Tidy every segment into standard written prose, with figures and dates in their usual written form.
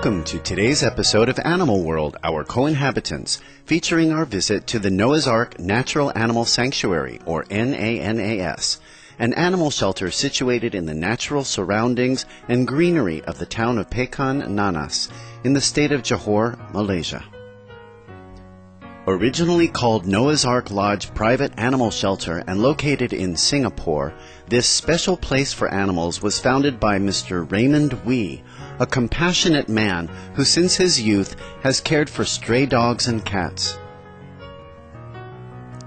Welcome to today's episode of Animal World, Our Co-Inhabitants, featuring our visit to the Noah's Ark Natural Animal Sanctuary, or NANAS, an animal shelter situated in the natural surroundings and greenery of the town of Pekan, Nanas, in the state of Johor, Malaysia. Originally called Noah's Ark Lodge Private Animal Shelter and located in Singapore, this special place for animals was founded by Mr. Raymond Wee, a compassionate man who since his youth has cared for stray dogs and cats.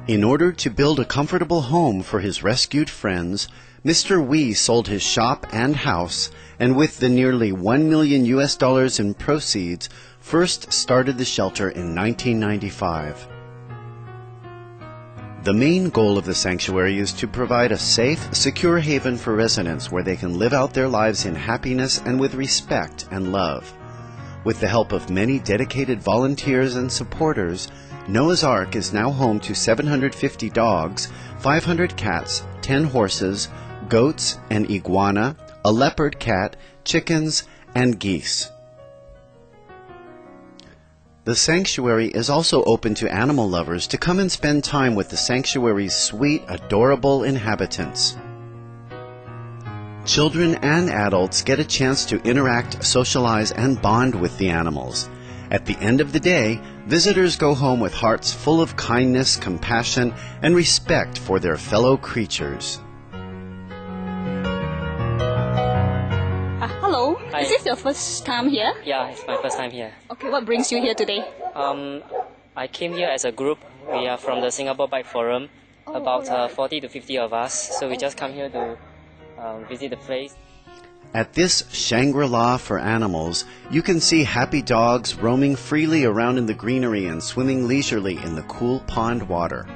In order to build a comfortable home for his rescued friends, Mr. Wee sold his shop and house, and with the nearly $1 million in proceeds, first started the shelter in 1995. The main goal of the sanctuary is to provide a safe, secure haven for residents where they can live out their lives in happiness and with respect and love. With the help of many dedicated volunteers and supporters, Noah's Ark is now home to 750 dogs, 500 cats, 10 horses, goats, an iguana, a leopard cat, chickens, and geese. The sanctuary is also open to animal lovers to come and spend time with the sanctuary's sweet, adorable inhabitants. Children and adults get a chance to interact, socialize, and bond with the animals. At the end of the day, visitors go home with hearts full of kindness, compassion, and respect for their fellow creatures. Hello. Hi. Is this your first time here? Yeah, it's my first time here. Okay, what brings you here today? I came here as a group. We are from the Singapore Bike Forum, about 40 to 50 of us. So we just come here to visit the place. At this Shangri-La for animals, you can see happy dogs roaming freely around in the greenery and swimming leisurely in the cool pond water.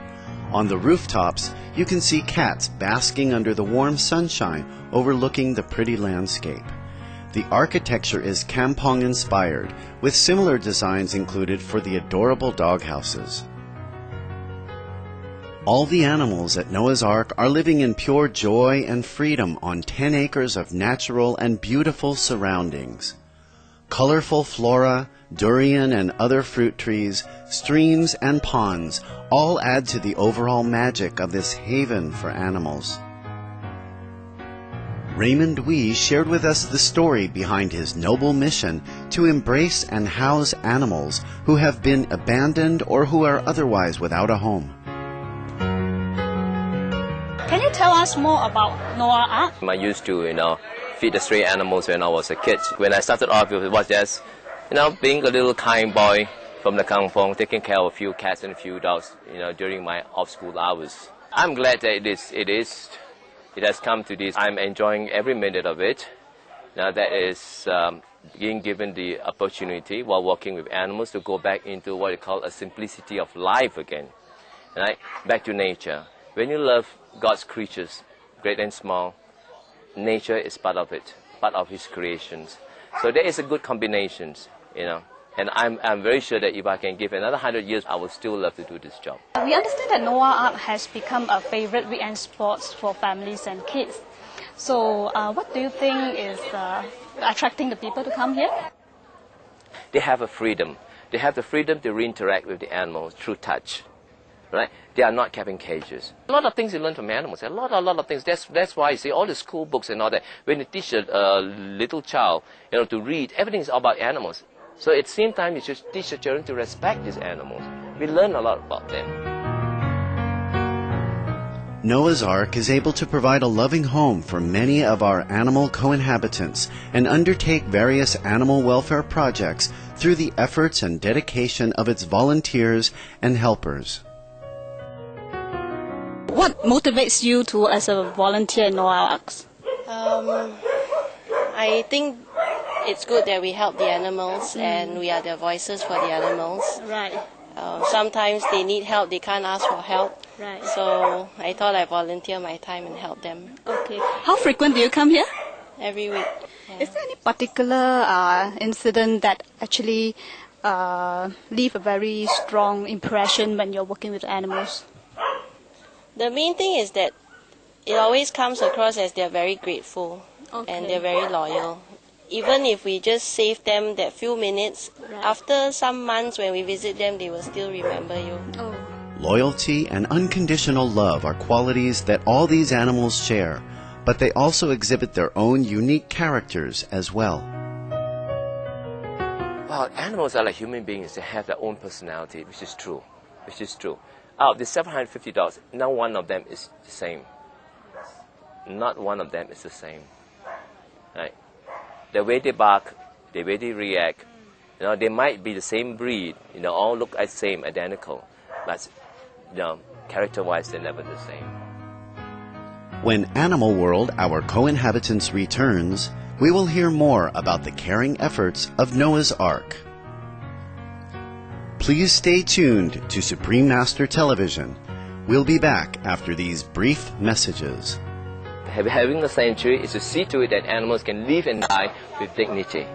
On the rooftops, you can see cats basking under the warm sunshine overlooking the pretty landscape. The architecture is Kampong-inspired, with similar designs included for the adorable doghouses. All the animals at Noah's Ark are living in pure joy and freedom on 10 acres of natural and beautiful surroundings. Colorful flora, durian and other fruit trees, streams and ponds all add to the overall magic of this haven for animals. Raymond Wee shared with us the story behind his noble mission to embrace and house animals who have been abandoned or who are otherwise without a home. Can you tell us more about Noah's Ark? I used to, feed the stray animals when I was a kid. When I started off, it was just, being a little kind boy from the kampong, taking care of a few cats and a few dogs, during my off-school hours. I'm glad that it has come to this. I'm enjoying every minute of it. Now that is being given the opportunity while working with animals to go back into what you call a simplicity of life again. Back to nature. When you love God's creatures, great and small, nature is part of it, part of His creations. So there is a good combination, And I'm very sure that if I can give another 100 years, I will still love to do this job. We understand that Noah's Ark has become a favorite weekend spot for families and kids. So what do you think is attracting the people to come here? They have a freedom. They have the freedom to interact with the animals through touch. Right? They are not kept in cages. A lot of things you learn from animals. A lot of things. That's why you see all the school books and all that. When you teach a little child, to read, everything is about animals. So at the same time, you should teach the children to respect these animals. We learn a lot about them. Noah's Ark is able to provide a loving home for many of our animal co-inhabitants and undertake various animal welfare projects through the efforts and dedication of its volunteers and helpers. What motivates you to as a volunteer in Noah's Ark? I think it's good that we help the animals and we are the voices for the animals. Right. Sometimes they need help, they can't ask for help. Right. So I thought I'd volunteer my time and help them. Okay. How frequent do you come here? Every week. Yeah. Is there any particular incident that actually leave a very strong impression when you're working with animals? The main thing is that it always comes across as they're very grateful and they're very loyal. even if we just save them that few minutes, Right. after some months when we visit them, they will still remember you. Oh. Loyalty and unconditional love are qualities that all these animals share, but they also exhibit their own unique characters as well. Well, animals are like human beings. They have their own personality, which is true. Out of the 750 dogs, not one of them is the same. Not one of them is the same. Right? The way they bark, the way they react, they might be the same breed, all look the same, identical, but character-wise, they're never the same. When Animal World, Our Co-Inhabitants returns, we will hear more about the caring efforts of Noah's Ark. Please stay tuned to Supreme Master Television. We'll be back after these brief messages. Having a sanctuary is to see to it that animals can live and die with dignity.